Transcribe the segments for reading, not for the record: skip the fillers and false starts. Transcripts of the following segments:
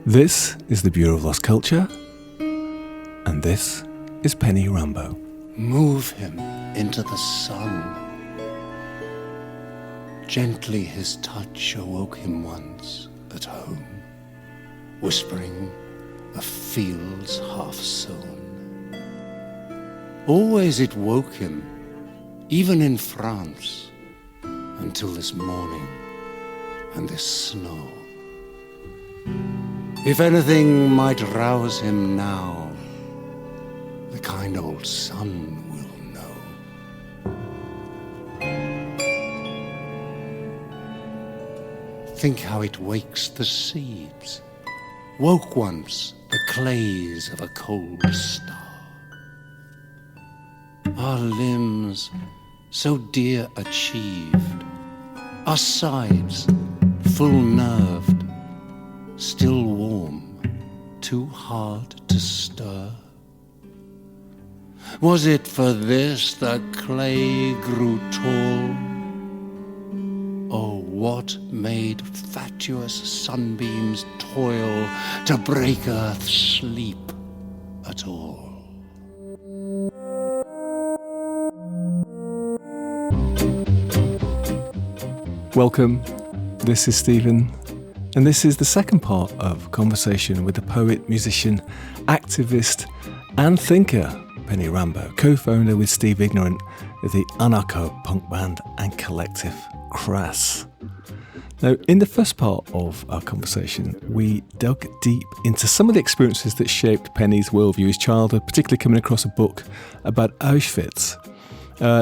This is the Bureau of Lost Culture, and this is Penny Rimbaud. Move him into the sun. Gently his touch awoke him once at home, whispering of fields half sown. Always it woke him, even in France, until this morning and this snow. If anything might rouse him now, the kind old sun will know. Think how it wakes the seeds, woke once the clays of a cold star. Our limbs so dear achieved, our sides full-nerved, still warm, too hard to stir. Was it for this the clay grew tall? Oh, what made fatuous sunbeams toil to break earth's sleep at all? Welcome, this is Stephen, and this is the second part of a conversation with the poet, musician, activist and thinker Penny Rimbaud, co-founder with Steve Ignorant of the anarcho-punk band and collective Crass. Now, in the first part of our conversation, we dug deep into some of the experiences that shaped Penny's worldview as childhood, particularly coming across a book about Auschwitz.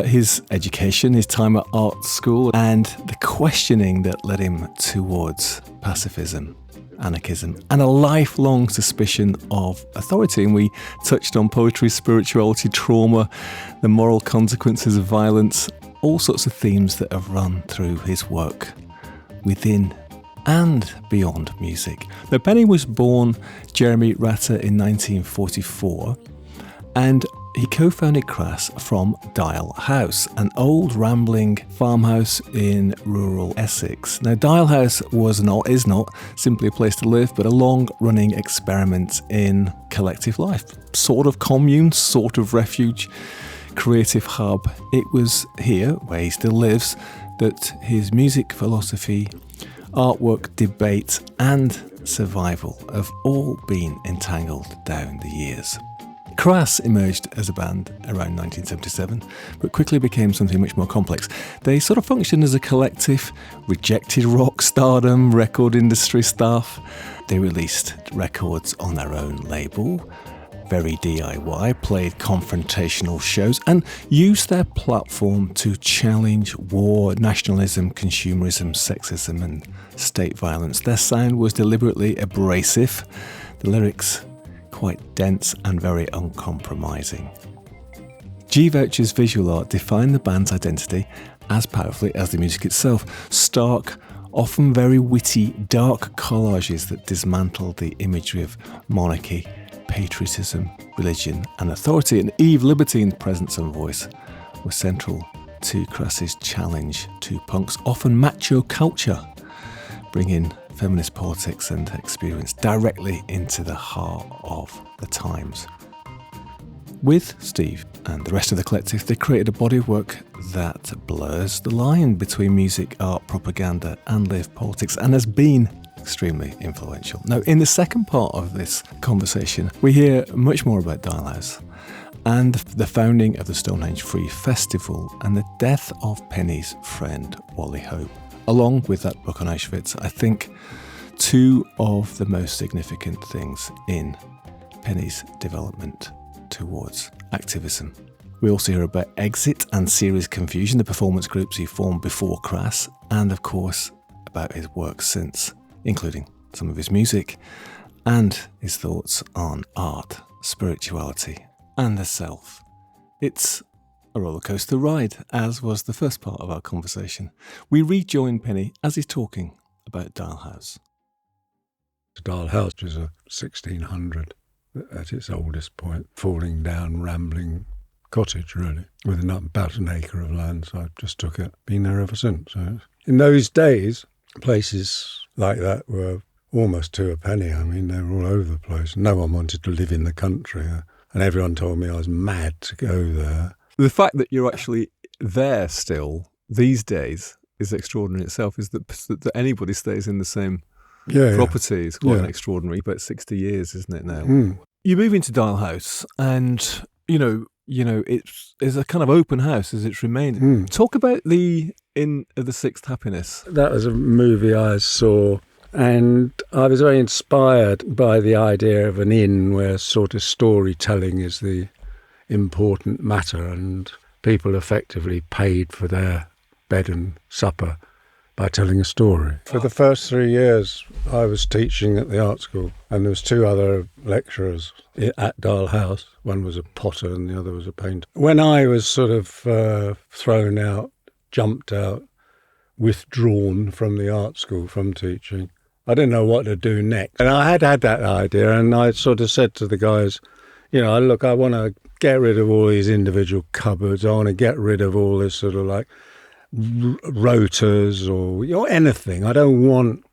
His education, his time at art school, and the questioning that led him towards pacifism, anarchism, and a lifelong suspicion of authority. And we touched on poetry, spirituality, trauma, the moral consequences of violence, all sorts of themes that have run through his work within and beyond music. Now, Penny was born Jeremy Ratter in 1944, and he co-founded Crass from Dial House, an old rambling farmhouse in rural Essex. Now, Dial House is not simply a place to live, but a long-running experiment in collective life. Sort of commune, sort of refuge, creative hub. It was here, where he still lives, that his music, philosophy, artwork, debate and survival have all been entangled down the years. Crass emerged as a band around 1977, but quickly became something much more complex. They sort of functioned as a collective, rejected rock stardom, record industry staff. They released records on their own label, very DIY, played confrontational shows, and used their platform to challenge war, nationalism, consumerism, sexism, and state violence. Their sound was deliberately abrasive, the lyrics quite dense and very uncompromising. G. Voucher's visual art defined the band's identity as powerfully as the music itself. Stark, often very witty, dark collages that dismantled the imagery of monarchy, patriotism, religion and authority. And Eve Libertine's presence and voice were central to Crass's challenge to punk's often macho culture, bringing feminist politics and experience directly into the heart of the times. With Steve and the rest of the collective, they created a body of work that blurs the line between music, art, propaganda and lived politics, and has been extremely influential. Now, in the second part of this conversation, we hear much more about Dial House and the founding of the Stonehenge Free Festival and the death of Penny's friend Wally Hope. Along with that book on Auschwitz, I think two of the most significant things in Penny's development towards activism. We also hear about Exit and Serious Confusion, the performance groups he formed before Crass, and of course about his work since, including some of his music and his thoughts on art, spirituality and the self. It's a rollercoaster ride, as was the first part of our conversation. We rejoin Penny as he's talking about Dial House. Dial House was a 1600 at its oldest point, falling down, rambling cottage really, with about an acre of land. So I just took it, been there ever since. So in those days, places like that were almost to a penny. I mean, they were all over the place. No one wanted to live in the country, and everyone told me I was mad to go there. The fact that you're actually there still these days is extraordinary in itself. Is that anybody stays in the same property is quite extraordinary. But 60 years, isn't it now? Mm. You move into Dial House, and you know it's a kind of open house as it's remained. Mm. Talk about the Inn of the Sixth Happiness. That was a movie I saw, and I was very inspired by the idea of an inn where sort of storytelling is the important matter, and people effectively paid for their bed and supper by telling a story. For the first 3 years, I was teaching at the art school, and there was 2 other lecturers at Dial House. One was a potter and the other was a painter. When I was sort of thrown out, jumped out, withdrawn from the art school, from teaching, I didn't know what to do next. And I had that idea, and I sort of said to the guys, look, I want to get rid of all these individual cupboards. I want to get rid of all this sort of like rotors or anything. I don't want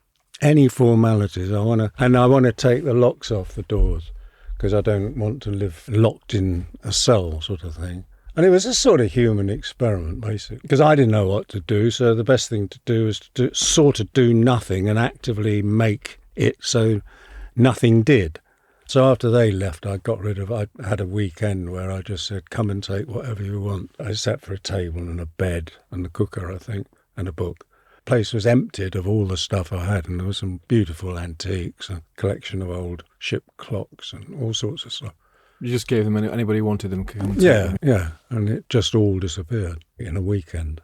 any formalities. I want to take the locks off the doors because I don't want to live locked in a cell, sort of thing. And it was a sort of human experiment, basically, because I didn't know what to do. So the best thing to do was to sort of do nothing and actively make it so nothing did. So after they left, I had a weekend where I just said, come and take whatever you want. I sat for a table and a bed and a cooker, I think, and a book. The place was emptied of all the stuff I had, and there was some beautiful antiques, a collection of old ship clocks and all sorts of stuff. You just gave them anybody who wanted them. Yeah, and it just all disappeared in a weekend.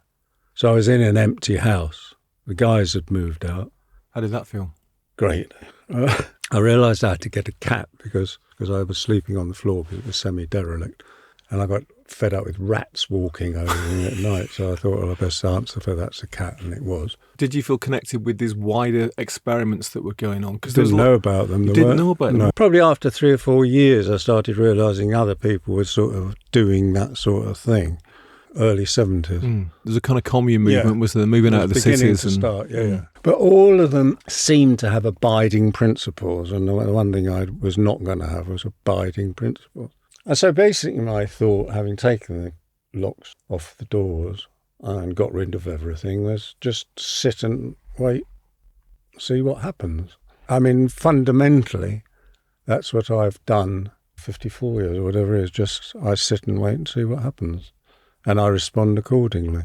So I was in an empty house. The guys had moved out. How did that feel? Great. I realised I had to get a cat because I was sleeping on the floor because it was semi-derelict. And I got fed up with rats walking over me at night. So I thought, well, the best answer for that's a cat, and it was. Did you feel connected with these wider experiments that were going on? Because didn't know about them. You didn't know about them? Probably after 3 or 4 years, I started realising other people were sort of doing that sort of thing. Early 70s. There's a kind of commune movement, was there? Moving out of the cities. But all of them seemed to have abiding principles, and the one thing I was not going to have was abiding principles. And so basically my thought, having taken the locks off the doors and got rid of everything, was just sit and wait, see what happens. I mean, fundamentally, that's what I've done 54 years or whatever it is, just I sit and wait and see what happens. And I respond accordingly,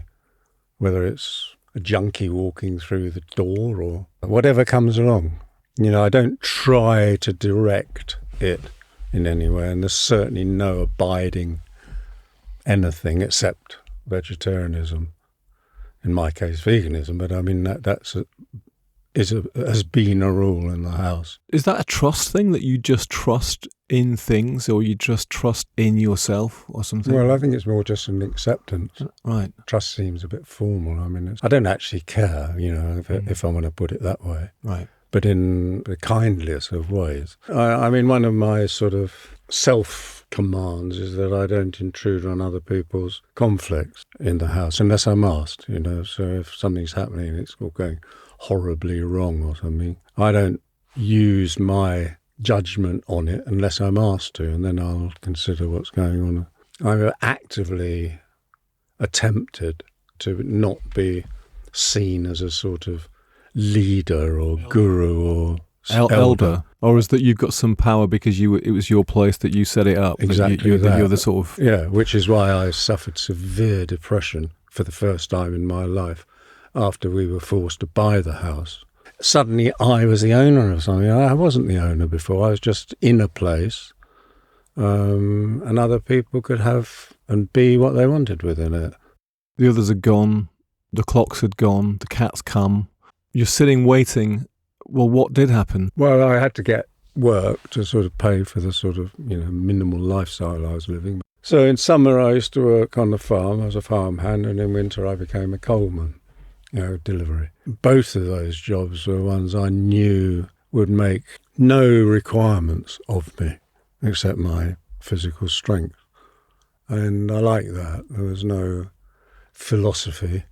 whether it's a junkie walking through the door or whatever comes along. I don't try to direct it in any way, and there's certainly no abiding anything except vegetarianism. In my case, veganism, but I mean has been a rule in the house. Is that a trust thing, that you just trust in things, or you just trust in yourself or something? Well, I think it's more just an acceptance. Right. Trust seems a bit formal. I mean, I don't actually care, if I want to put it that way. Right. But in the kindliest of ways. I mean, one of my sort of self-commands is that I don't intrude on other people's conflicts in the house, unless I'm asked, So if something's happening and it's all going horribly wrong or something, I don't use my judgment on it unless I'm asked to, and then I'll consider what's going on. I've actively attempted to not be seen as a sort of leader or guru or elder. Or is that you've got some power because it was your place that you set it up? Exactly that you're the sort of... Yeah, which is why I suffered severe depression for the first time in my life after we were forced to buy the house. Suddenly I was the owner of something. I wasn't the owner before. I was just in a place, and other people could have and be what they wanted within it. The others had gone, the clocks had gone, the cat's come. You're sitting waiting. Well, what did happen? Well, I had to get work to sort of pay for the sort of, minimal lifestyle I was living. So in summer I used to work on the farm. I was a farmhand, and in winter I became a coalman. Delivery. Both of those jobs were ones I knew would make no requirements of me except my physical strength. And I liked that. There was no philosophy.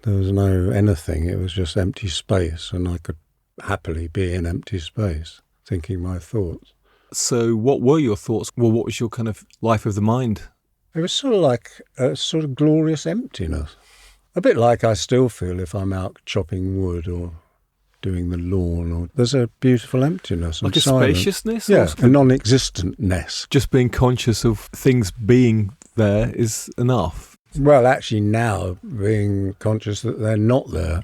There was no anything. It was just empty space, and I could happily be in empty space, thinking my thoughts. So what were your thoughts? Well, what was your kind of life of the mind? It was sort of like a sort of glorious emptiness. A bit like I still feel if I'm out chopping wood or doing the lawn. Or there's a beautiful emptiness. Like and a silence. spaciousness? Yeah, a non-existentness. Just being conscious of things being there is enough. Well, actually now, being conscious that they're not there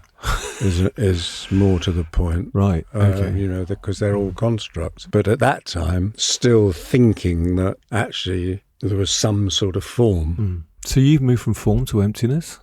is more to the point. Right, okay. You know, because they're all constructs. But at that time, still thinking that actually there was some sort of form. So you've moved from form to emptiness?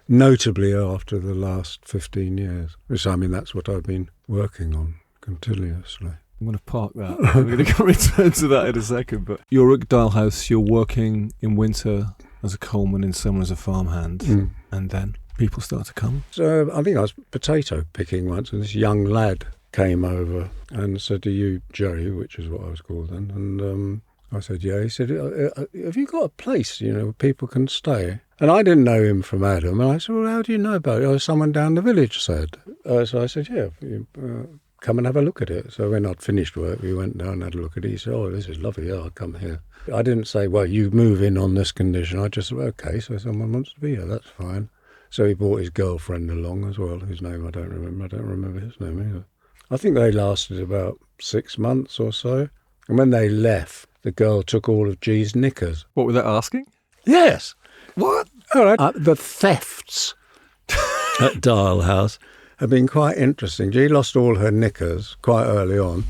Notably after the last 15 years, which I mean, that's what I've been working on continuously. I'm going to park that. I'm going to return to that in a second. But you're at Dial House, you're working in winter as a coalman, in summer as a farmhand, and then people start to come? So I think I was potato picking once, and this young lad came over and said, "Are you Jerry?" which is what I was called then. And I said, "Yeah." He said, "Have you got a place, you know, where people can stay?" And I didn't know him from Adam. And I said, "Well, how do you know about it?" "Oh, someone down the village said." So I said, "Yeah, come and have a look at it." So when I'd finished work, we went down and had a look at it. He said, "Oh, this is lovely. Yeah, I'll come here." I didn't say, "Well, you move in on this condition." I just said, "Okay, so someone wants to be here. That's fine." So he brought his girlfriend along as well, whose name I don't remember. I don't remember his name either. I think they lasted about 6 months or so. And when they left, the girl took all of G's knickers. What were they asking? Yes. What? All right. The thefts at Dial House have been quite interesting. G lost all her knickers quite early on.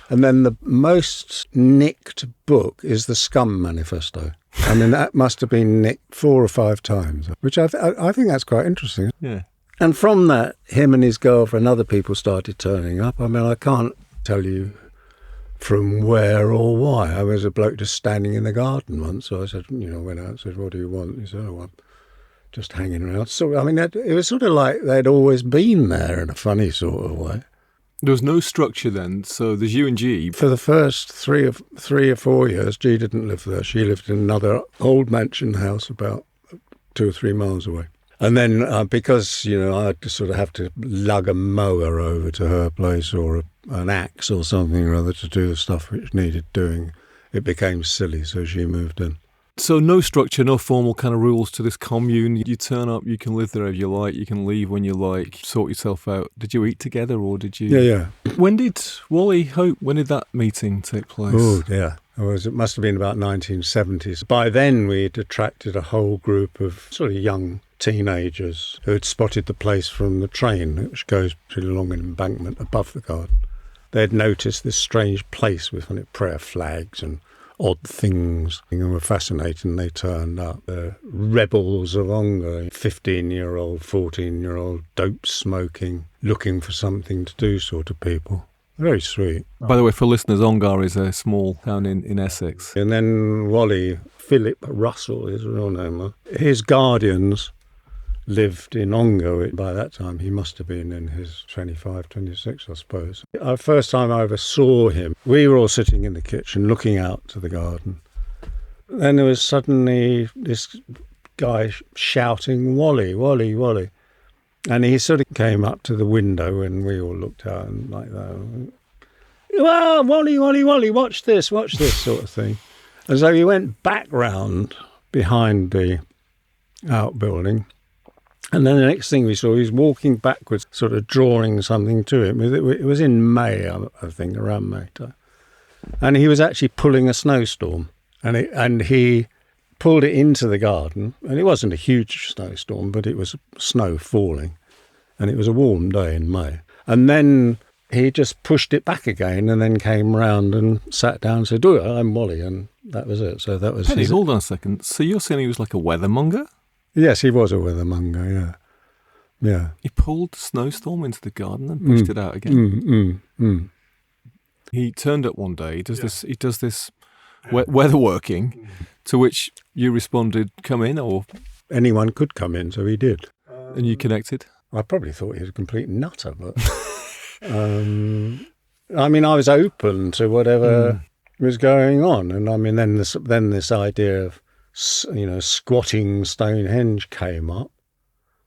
And then the most nicked book is the Scum Manifesto. I mean, that must have been nicked 4 or 5 times, which I think that's quite interesting. Yeah. And from that, him and his girlfriend, other people started turning up. I mean, I can't tell you from where or why. I was a bloke just standing in the garden once. So I said, you know, went out and said, "What do you want?" He said, "Oh, I'm just hanging around." So, I mean, it was sort of like they'd always been there in a funny sort of way. There was no structure then, so there's you and G. For the first 3 or 4 years, G didn't live there. She lived in another old mansion house about 2 or 3 miles away. And then because, you know, I had to sort of have to lug a mower over to her place or an axe or something or other to do the stuff which needed doing, it became silly, so she moved in. So no structure, no formal kind of rules to this commune. You turn up, you can live there if you like, you can leave when you like, sort yourself out. Did you eat together or did you? Yeah. When did Wally Hope, when did that meeting take place? Oh, yeah. It must have been about 1970s. By then we'd attracted a whole group of sort of young teenagers who had spotted the place from the train, which goes pretty along an embankment above the garden. They'd noticed this strange place with prayer flags and odd things and were fascinated, and they turned up. The rebels of Ongar, 15-year-old, 14-year-old, dope-smoking, looking for something to do sort of people. Very sweet. By the way, for listeners, Ongar is a small town in Essex. And then Wally, Philip Russell, his real name, his guardians lived in Ongar. By that time, he must have been in his 25, 26, I suppose. The first time I ever saw him, we were all sitting in the kitchen looking out to the garden. Then there was suddenly this guy shouting, "Wally, Wally, Wally." And he sort of came up to the window and we all looked out and like that. "Well, Wally, Wally, Wally, watch this sort of thing." And so he went back round behind the outbuilding. And then the next thing we saw, he was walking backwards, sort of drawing something to him. It was in May, I think, around May time. And he was actually pulling a snowstorm. And he pulled it into the garden. And it wasn't a huge snowstorm, but it was snow falling. And it was a warm day in May. And then he just pushed it back again and then came round and sat down and said, "Oh, I'm Wally." And that was it. So that was Penny, hold on a second. So you're saying he was like a weathermonger? Yes, he was a weathermonger, yeah. He pulled the snowstorm into the garden and pushed it out again. He turned up one day. He does this weather working, to which you responded, "Come in," or anyone could come in, so he did. And you connected. I probably thought he was a complete nutter, but I mean, I was open to whatever was going on, and I mean, then this idea of, you know, squatting Stonehenge came up,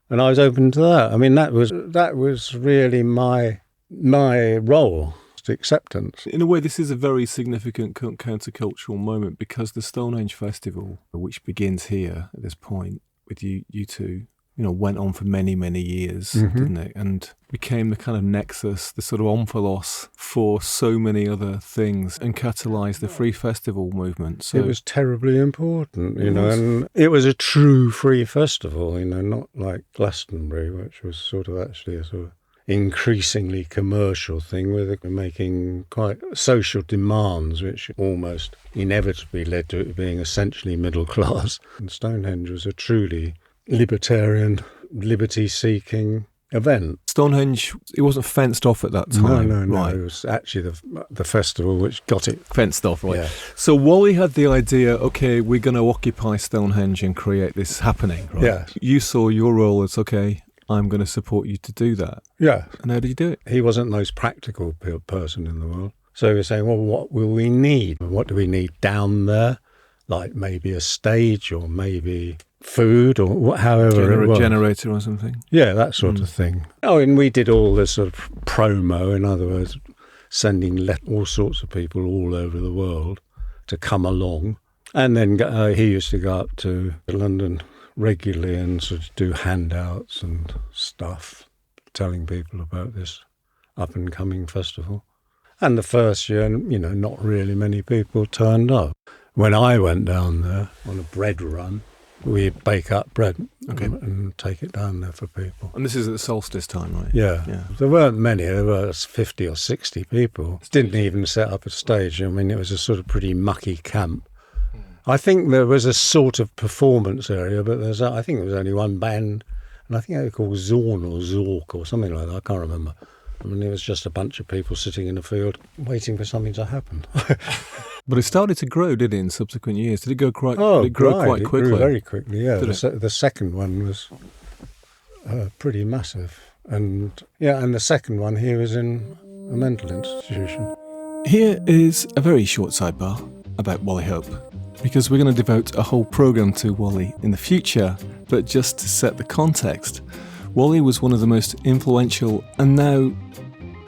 and I was open to that. I mean, that was really my my role, acceptance. In a way, this is a very significant countercultural moment because the Stonehenge Festival, which begins here at this point with you two, went on for many, many years, didn't it? And became the kind of nexus, the sort of omphalos for so many other things and catalysed the free festival movement. So it was terribly important, and it was a true free festival, not like Glastonbury, which was sort of actually a sort of increasingly commercial thing where they were making quite social demands which almost inevitably led to it being essentially middle class. And Stonehenge was a truly libertarian, liberty-seeking event. Stonehenge, it wasn't fenced off at that time. No. Right. It was actually the festival which got it fenced off, right? Yeah. So Wally had the idea, okay, we're going to occupy Stonehenge and create this happening, right? Yeah. You saw your role as, okay, I'm going to support you to do that. Yeah. And how did you do it? He wasn't the most practical person in the world. So he was saying, well, what will we need? What do we need down there? Like maybe a stage or maybe food or however it was. A generator or something. Yeah, that sort of thing. Oh, and we did all this sort of promo, in other words, sending all sorts of people all over the world to come along. And then he used to go up to London regularly and sort of do handouts and stuff, telling people about this up-and-coming festival. And the first year, not really many people turned up. When I went down there on a bread run, we'd bake up bread and take it down there for people. And this is at the solstice time, right? Yeah. There weren't many. There were 50 or 60 people. Didn't even set up a stage. I mean, it was a sort of pretty mucky camp. I think there was a sort of performance area, but I think there was only one band, and I think they were called Zorn or Zork or something like that. I can't remember. I mean, it was just a bunch of people sitting in a field waiting for something to happen. But it started to grow, did it, in subsequent years? Did it go quite? Oh, did it grow quite quickly? It grew very quickly. Yeah, Did the second one was pretty massive, and the second one here was in a mental institution. Here is a very short sidebar about Wally Hope, because we're going to devote a whole programme to Wally in the future, but just to set the context, Wally was one of the most influential and now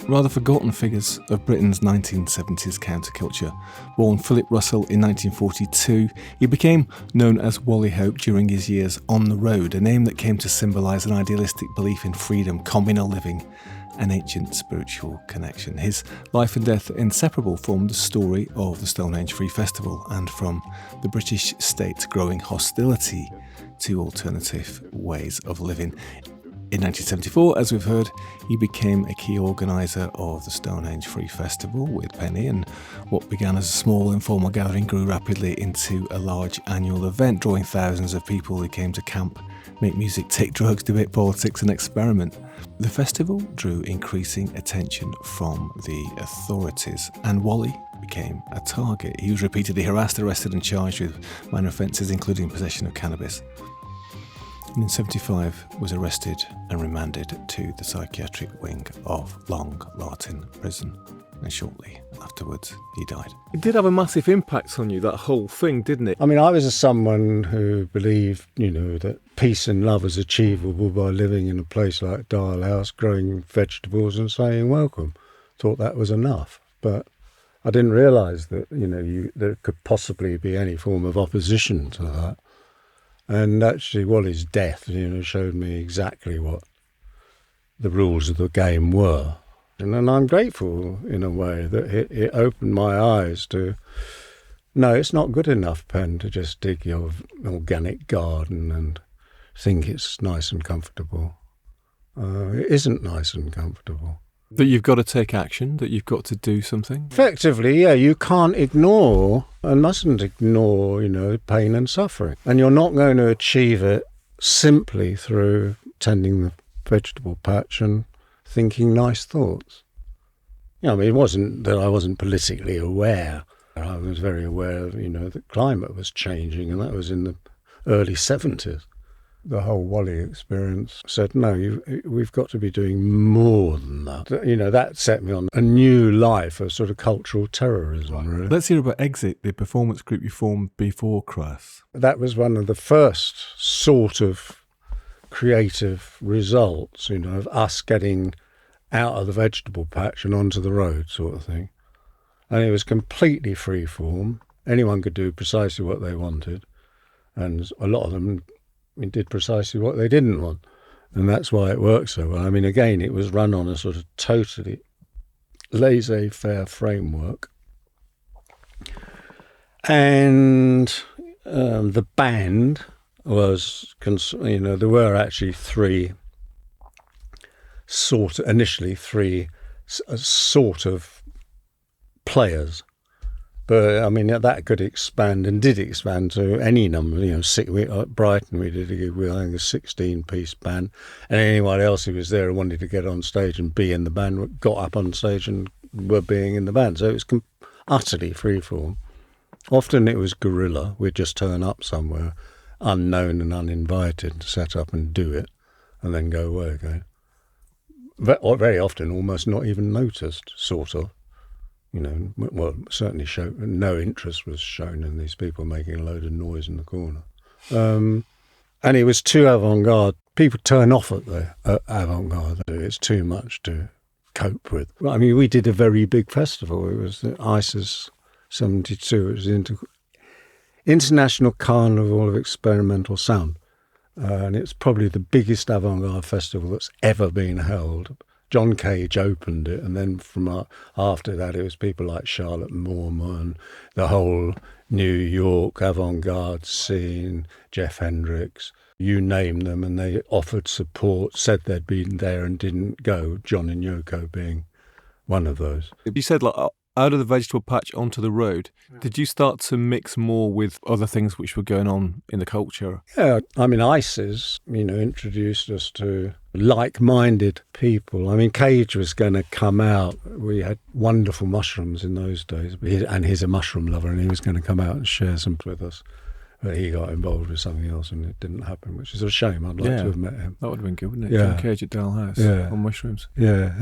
rather forgotten figures of Britain's 1970s counterculture. Born Philip Russell in 1942, he became known as Wally Hope during his years on the road, a name that came to symbolise an idealistic belief in freedom, communal living, an ancient spiritual connection. His life and death inseparable from the story of the Stonehenge Free Festival and from the British state's growing hostility to alternative ways of living. In 1974, as we've heard, he became a key organiser of the Stonehenge Free Festival with Penny, and what began as a small informal gathering grew rapidly into a large annual event, drawing thousands of people who came to camp, make music, take drugs, debate politics and experiment. The festival drew increasing attention from the authorities, and Wally became a target. He was repeatedly harassed, arrested and charged with minor offences, including possession of cannabis. And in 1975 was arrested and remanded to the psychiatric wing of Long Lartin Prison, and shortly afterwards he died. It did have a massive impact on you, that whole thing, didn't it? I mean, I was someone who believed, that peace and love is achievable by living in a place like Dial House, growing vegetables and saying welcome. Thought that was enough, but I didn't realise that, there could possibly be any form of opposition to that. And actually, Wally's death, showed me exactly what the rules of the game were. And I'm grateful, in a way, that it opened my eyes to, no, it's not good enough, Pen, to just dig your organic garden and think it's nice and comfortable. It isn't nice and comfortable. That you've got to take action, that you've got to do something? Effectively, yeah, you can't ignore and mustn't ignore, pain and suffering. And you're not going to achieve it simply through tending the vegetable patch and thinking nice thoughts. It wasn't that I wasn't politically aware. I was very aware of, that climate was changing, and that was in the early 70s. The whole Wally experience said, no, we've got to be doing more than that. That set me on a new life of sort of cultural terrorism, really. Let's hear about Exit, the performance group you formed before Crass. That was one of the first sort of creative results, of us getting out of the vegetable patch and onto the road sort of thing. And it was completely free form. Anyone could do precisely what they wanted. And a lot of them did precisely what they didn't want. And that's why it worked so well. I mean, again, it was run on a sort of totally laissez-faire framework. And the band was, there were actually initially three sort of players. But I mean, that could expand and did expand to any number. At Brighton, we did a gig with, I think, a 16-piece band, and anyone else who was there and wanted to get on stage and be in the band got up on stage and were being in the band. So it was utterly freeform. Often it was guerrilla. We'd just turn up somewhere, unknown and uninvited, set up and do it, and then go away again. Very often, almost not even noticed, sort of. Certainly no interest was shown in these people making a load of noise in the corner. And it was too avant-garde. People turn off at the avant-garde. It's too much to cope with. I mean, we did a very big festival. It was the ISIS 72. It was International Carnival of Experimental Sound. And it's probably the biggest avant-garde festival that's ever been held. John Cage opened it, and then from after that it was people like Charlotte Moorman, the whole New York avant-garde scene, Jeff Hendricks, you name them, and they offered support, said they'd been there and didn't go, John and Yoko being one of those. You said out of the vegetable patch onto the road. Did you start to mix more with other things which were going on in the culture? Yeah, I mean, ISIS, introduced us to like-minded people. I mean, Cage was going to come out. We had wonderful mushrooms in those days, and he's a mushroom lover, and he was going to come out and share some with us. But he got involved with something else, and it didn't happen, which is a shame. I'd like to have met him. That would have been good, wouldn't it? Yeah. John Cage at Dale House on mushrooms. Yeah.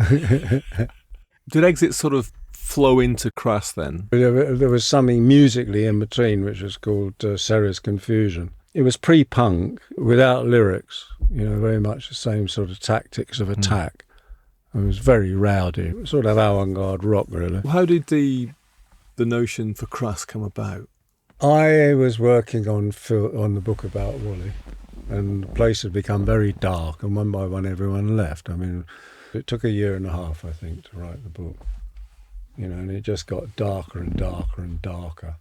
Did Exit sort of flow into Crass then? There was something musically in between, which was called Serious Confusion. It was pre-punk, without lyrics, very much the same sort of tactics of attack. It was very rowdy, sort of avant-garde rock, really. How did the notion for Crass come about? I was working on the book about Wally, and the place had become very dark, and one by one everyone left. I mean, it took a year and a half, I think, to write the book. And it just got darker and darker and darker.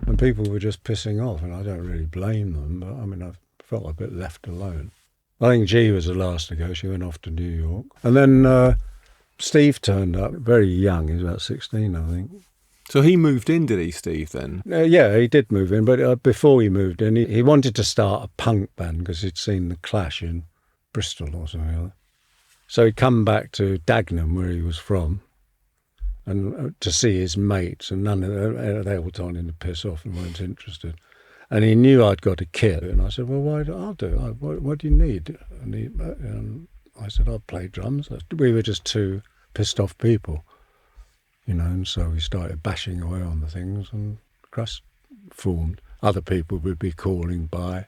And people were just pissing off, and I don't really blame them, but I mean, I felt a bit left alone. I think G was the last to go. She went off to New York. And then Steve turned up, very young. He was about 16, I think. So he moved in, did he, Steve, then? Yeah, he did move in, but before he moved in, he wanted to start a punk band because he'd seen The Clash in Bristol or something like that. So he'd come back to Dagenham, where he was from, and to see his mates, and none of them, they all told him to piss off and weren't interested. And he knew I'd got a kit, and I said, well, I'll do it. What do you need? And I said, I'll play drums. We were just two pissed off people, and so we started bashing away on the things, and Crass formed. Other people would be calling by,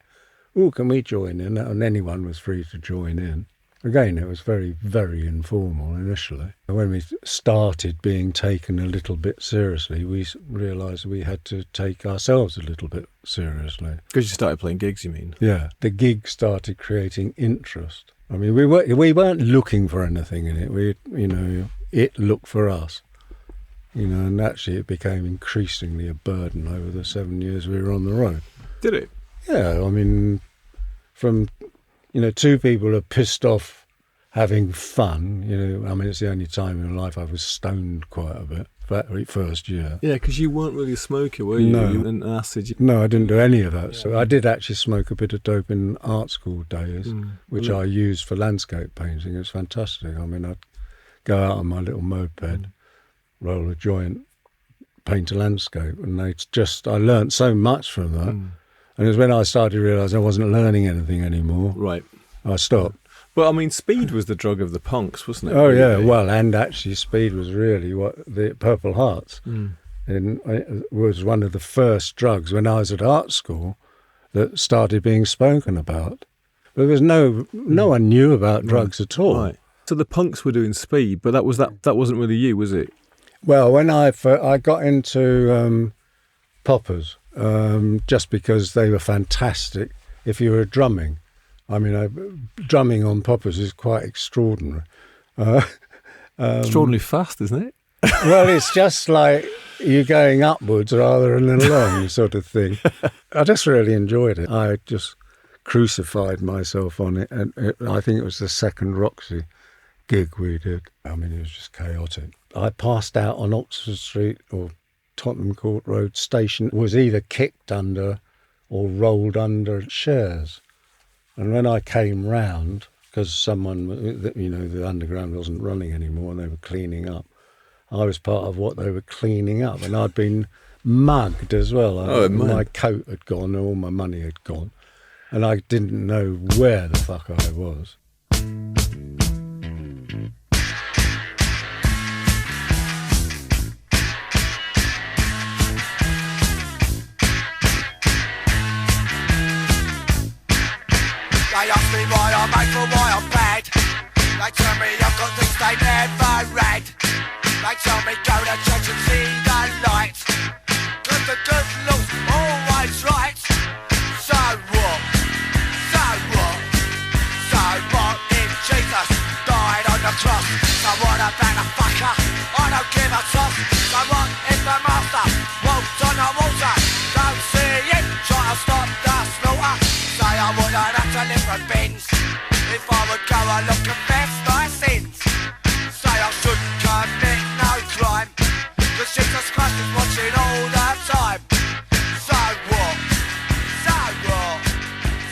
can we join in? And anyone was free to join in. Again, it was very, very informal initially. When we started being taken a little bit seriously, we realised we had to take ourselves a little bit seriously. Because you started playing gigs, you mean? Yeah, the gig started creating interest. I mean, we weren't looking for anything in it. It looked for us. And actually it became increasingly a burden over the 7 years we were on the road. Did it? Yeah, I mean, from... two people are pissed off having fun. I mean, it's the only time in life I was stoned quite a bit, that first year. Yeah, because you weren't really a smoker, were you? No. And acid. No, I didn't do any of that. So I did actually smoke a bit of dope in art school days, which I used for landscape painting. It was fantastic. I mean, I'd go out on my little moped, roll a joint, paint a landscape, and I learnt so much from that. And it was when I started to realise I wasn't learning anything anymore. Right. I stopped. Well, I mean, speed was the drug of the punks, wasn't it? Oh, really? yeah. Well, and actually speed was really what the Purple Hearts. And it was one of the first drugs when I was at art school that started being spoken about. There was no one knew about drugs at all. Right. So the punks were doing speed, but that wasn't really you, was it? Well, when I got into poppers, just because they were fantastic if you were drumming. I mean, drumming on poppers is quite extraordinary. Extraordinarily fast, isn't it? Well, it's just like you're going upwards rather than along sort of thing. I just really enjoyed it. I just crucified myself on it, and I think it was the second Roxy gig we did. I mean, it was just chaotic. I passed out on Oxford Street or Tottenham Court Road station, was either kicked under or rolled under chairs. And when I came round, because someone, the underground wasn't running anymore and they were cleaning up, I was part of what they were cleaning up, and I'd been mugged as well. My coat had gone, all my money had gone, and I didn't know where the fuck I was. They ask me why I'm made or why I'm bad. They tell me I've got things they never read. They tell me go to church and see the light, 'cause the good Lord's always right. So what? So what? So what if Jesus died on the cross? So what about a fucker? I don't give a toss. So what if the master walked on the water? Don't see it, try to stop the slaughter. Say I wouldn't have to live for bins if I would go and look confess my sins. Say I shouldn't commit no crime, 'cause Jesus Christ is watching all the time. So what? So what?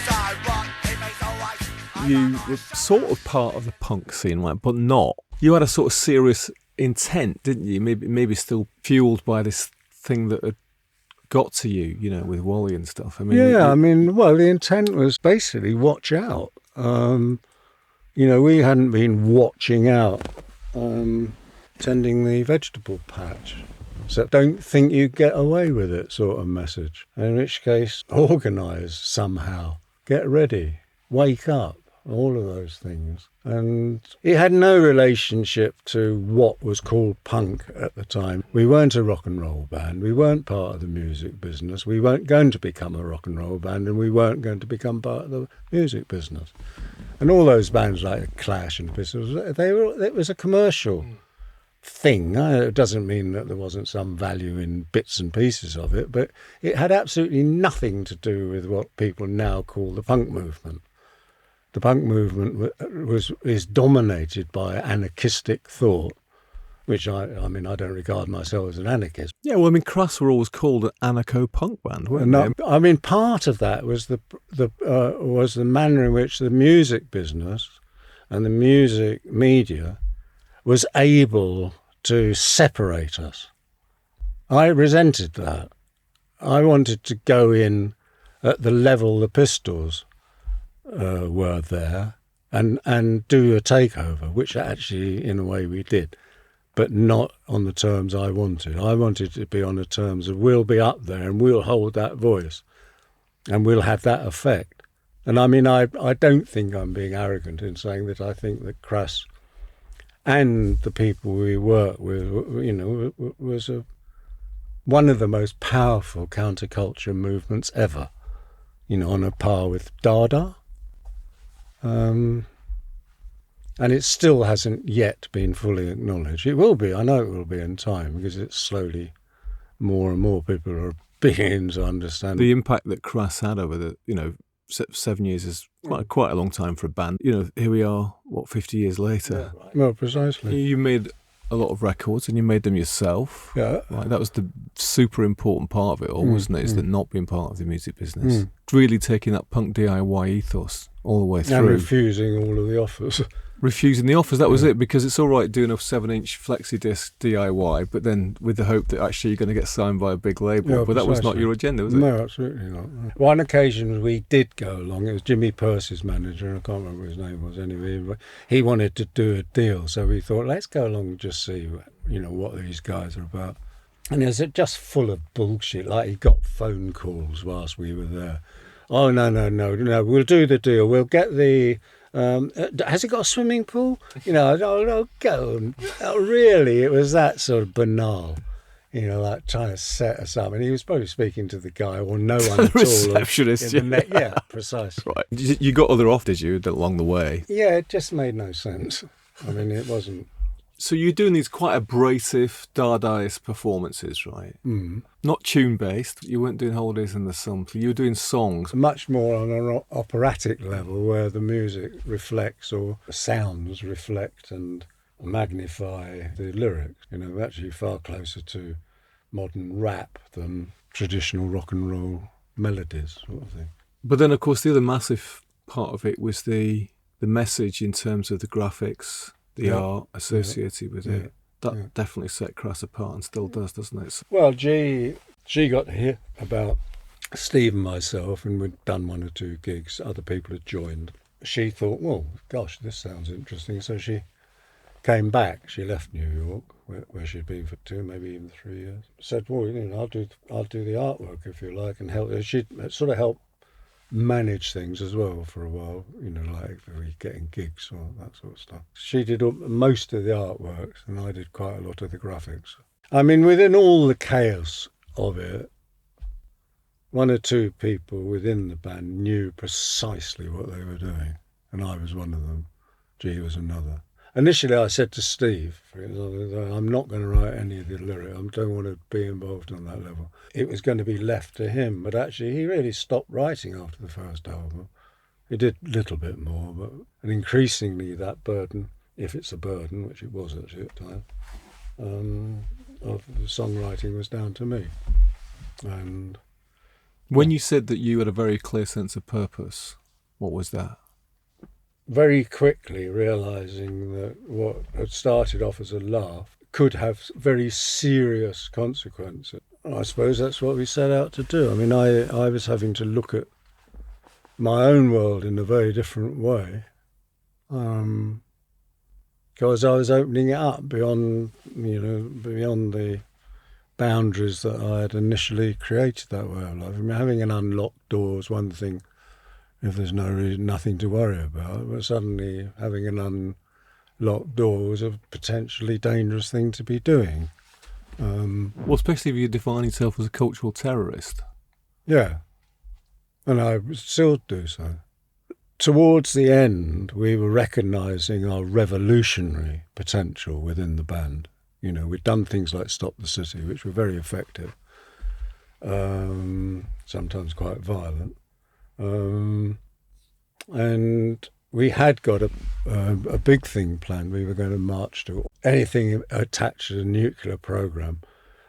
So what? It means always. You were sort of part of the punk scene, right? But not. You had a sort of serious intent, didn't you? Maybe still fueled by this thing that had got to you, with Wally and stuff. I mean, the intent was basically watch out. We hadn't been watching out, tending the vegetable patch. So don't think you get away with it sort of message. In which case, organise somehow, get ready, wake up, all of those things. And it had no relationship to what was called punk at the time. We weren't a rock and roll band. We weren't part of the music business. We weren't going to become a rock and roll band, and we weren't going to become part of the music business. And all those bands like Clash and Pistols, it was a commercial thing. It doesn't mean that there wasn't some value in bits and pieces of it, but it had absolutely nothing to do with what people now call the punk movement. The punk movement is dominated by anarchistic thought, which I don't regard myself as an anarchist. Yeah, well, Crass were always called an anarcho-punk band, weren't they? Part of that was the manner in which the music business and the music media was able to separate us. I resented that. I wanted to go in at the level the Pistols were there and do a takeover, which actually in a way we did, but not on the terms I wanted. I wanted to be on the terms of we'll be up there and we'll hold that voice and we'll have that effect. And I don't think I'm being arrogant in saying that I think that Crass and the people we work with, was one of the most powerful counterculture movements ever, on a par with Dada. And it still hasn't yet been fully acknowledged. It will be, I know it will be in time, because it's slowly more and more people are beginning to understand. The impact that Crass had over the, 7 years is quite a long time for a band. Here we are, 50 years later. Yeah, right. Well, precisely. You made a lot of records and you made them yourself. Yeah. Right? That was the super important part of it all, wasn't it? Is that not being part of the music business. Really taking that punk DIY ethos all the way through. And refusing all of the offers. Refusing the offers, that was it, because it's all right doing a 7-inch flexi disc DIY, but then with the hope that actually you're going to get signed by a big label. Yeah, but that was not your agenda, was it? No, absolutely not. One occasion we did go along, it was Jimmy Purce's manager, I can't remember what his name was anyway, but he wanted to do a deal, so we thought, let's go along and just see, what these guys are about. And it was just full of bullshit, like he got phone calls whilst we were there. Oh, no, we'll do the deal. We'll get the Has it got a swimming pool? No, go. Really, it was that sort of banal. Like trying to set us up. And he was probably speaking to the guy or no one at all. Receptionist, yeah, precisely. Right. You got other off, did you, along the way? Yeah, it just made no sense. I mean, it wasn't... So you're doing these quite abrasive Dadaist performances, right? Mm. Not tune-based. You weren't doing Holidays in the Sun. You were doing songs. Much more on an operatic level where the music reflects or the sounds reflect and magnify the lyrics. Actually far closer to modern rap than traditional rock and roll melodies sort of thing. But then, of course, the other massive part of it was the message in terms of the graphics, the art associated with it. That definitely set Crass apart and still does, doesn't it? Well, she got to hear about Steve and myself, and we'd done one or two gigs. Other people had joined. She thought, well, gosh, this sounds interesting. So she came back. She left New York, where she'd been for 2, maybe even 3 years. Said, well, I'll do the artwork if you like, and help. She'd sort of help manage things as well for a while, like if we were getting gigs or that sort of stuff. She did most of the artworks, and I did quite a lot of the graphics. I mean, within all the chaos of it, 1 or 2 people within the band knew precisely what they were doing, and I was one of them. G was another. Initially, I said to Steve, I'm not going to write any of the lyrics. I don't want to be involved on that level. It was going to be left to him, but actually he really stopped writing after the first album. He did a little bit more, and increasingly that burden, if it's a burden, which it was actually at times, of the songwriting was down to me. And when you said that you had a very clear sense of purpose, what was that? Very quickly realising that what had started off as a laugh could have very serious consequences. I suppose that's what we set out to do. I mean, I was having to look at my own world in a very different way, because I was opening it up beyond the boundaries that I had initially created that way of life. I mean, having an unlocked door is one thing if there's nothing to worry about, but suddenly having an unlocked door was a potentially dangerous thing to be doing. Well, especially if you define yourself as a cultural terrorist. Yeah, and I still do so. Towards the end, we were recognising our revolutionary potential within the band. We'd done things like Stop the City, which were very effective, sometimes quite violent. And we had got a big thing planned. We were going to march to anything attached to the nuclear programme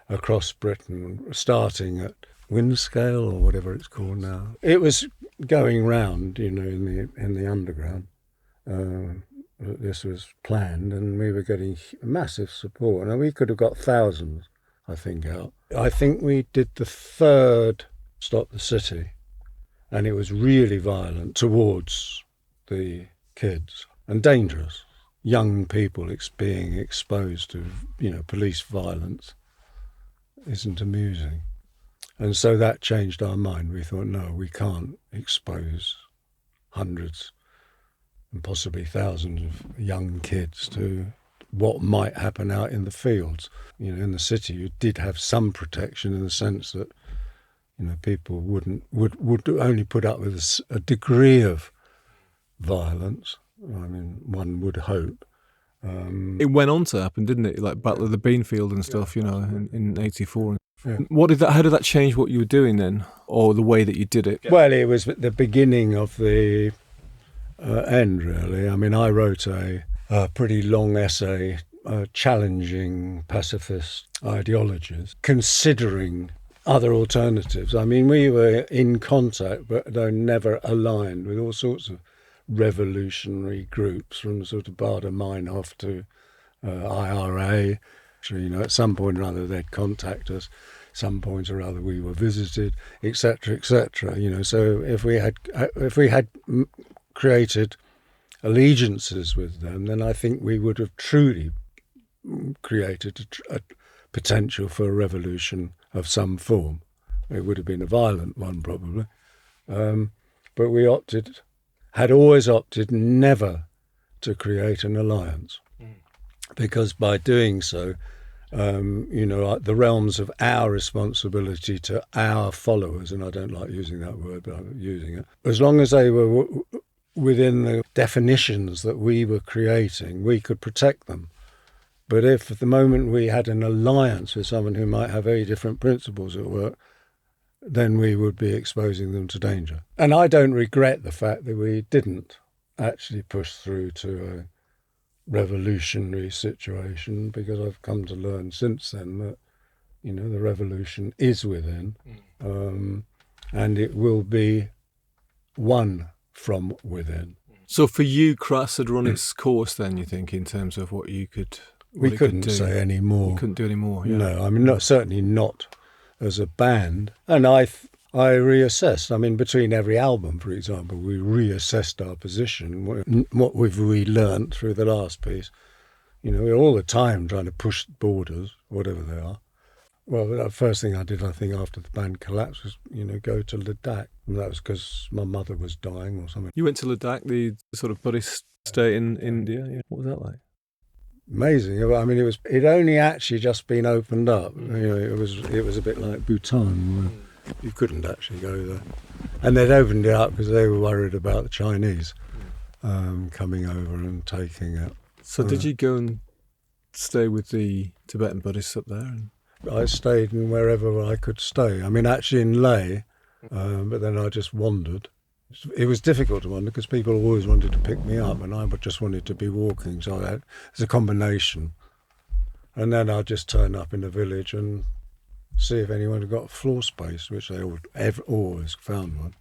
across Britain, starting at Windscale or whatever it's called now. It was going round, in the underground. This was planned, and we were getting massive support. Now, we could have got thousands, I think, out. I think we did the 3rd Stop the City, and it was really violent towards the kids and dangerous. Young people being exposed to, police violence isn't amusing. And so that changed our mind. We thought, no, we can't expose hundreds and possibly thousands of young kids to what might happen out in the fields. In the city, you did have some protection in the sense that people would only put up with a degree of violence. I mean, one would hope. It went on to happen, didn't it? Like Battle of the Beanfield and stuff, in '84. Yeah. How did that change what you were doing then, or the way that you did it? Well, it was the beginning of the end, really. I mean, I wrote a pretty long essay challenging pacifist ideologies, considering other alternatives. I mean, we were in contact, but though never aligned, with all sorts of revolutionary groups, from sort of Baader-Meinhof to IRA. So, at some point or other they'd contact us. Some point or other we were visited, etc., etc. So if we had created allegiances with them, then I think we would have truly created a potential for a revolution of some form. It would have been a violent one, probably. But we opted, had always opted never to create an alliance, because by doing so, the realms of our responsibility to our followers, and I don't like using that word, but I'm using it, as long as they were within the definitions that we were creating, we could protect them. But if at the moment we had an alliance with someone who might have very different principles at work, then we would be exposing them to danger. And I don't regret the fact that we didn't actually push through to a revolutionary situation, because I've come to learn since then that, the revolution is within, and it will be won from within. So for you, Crass had run its course then, you think, in terms of what you could... We couldn't say any more. You couldn't do any more, yeah. No, I mean, certainly not as a band. And I reassessed. I mean, between every album, for example, we reassessed our position, what we've relearnt through the last piece. We're all the time trying to push borders, whatever they are. Well, the first thing I did, I think, after the band collapsed was, go to Ladakh. And that was because my mother was dying or something. You went to Ladakh, the sort of Buddhist state in India. Yeah. What was that like? Amazing. I mean, it only actually just been opened up. It was a bit like Bhutan, where you couldn't actually go there. And they'd opened it up because they were worried about the Chinese coming over and taking it. So did you go and stay with the Tibetan Buddhists up there? I stayed in wherever I could stay. I mean, actually in Leh, but then I just wandered. It was difficult to wander because people always wanted to pick me up, and I just wanted to be walking. So it's a combination. And then I'd just turn up in the village and see if anyone had got floor space, which they always found one.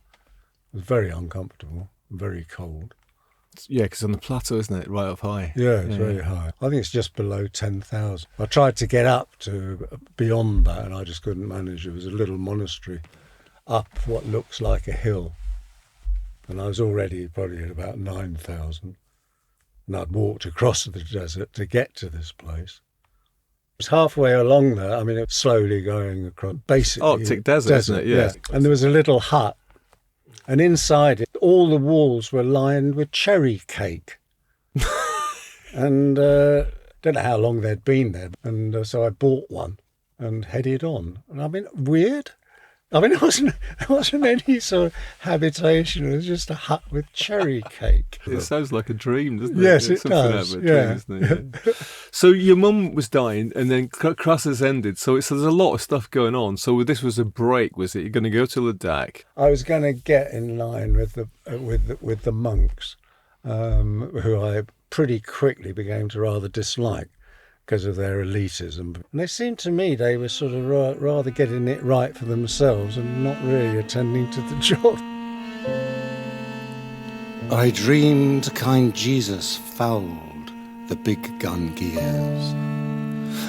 It was very uncomfortable, very cold. Yeah, because on the plateau, isn't it? Right up high. Yeah, it's very high. I think it's just below 10,000. I tried to get up to beyond that, and I just couldn't manage. It was a little monastery up what looks like a hill. And I was already probably at about 9,000. And I'd walked across the desert to get to this place. It was halfway along there. I mean, it was slowly going across, basically. Arctic desert, isn't it? Yeah. And there was a little hut. And inside it, all the walls were lined with cherry cake. And don't know how long they'd been there. And so I bought one and headed on. And I mean, weird. I mean, it wasn't any sort of habitation. It was just a hut with cherry cake. It sounds like a dream, doesn't it? Yes, it does. Yeah. Dream, isn't it? So your mum was dying, and then Crass has ended. So there's a lot of stuff going on. So this was a break, was it? You're going to go to Ladakh. I was going to get in line with the monks, who I pretty quickly began to rather dislike, because of their elitism. And it seemed to me they were sort of rather getting it right for themselves and not really attending to the job. I dreamed a kind Jesus fouled the big gun gears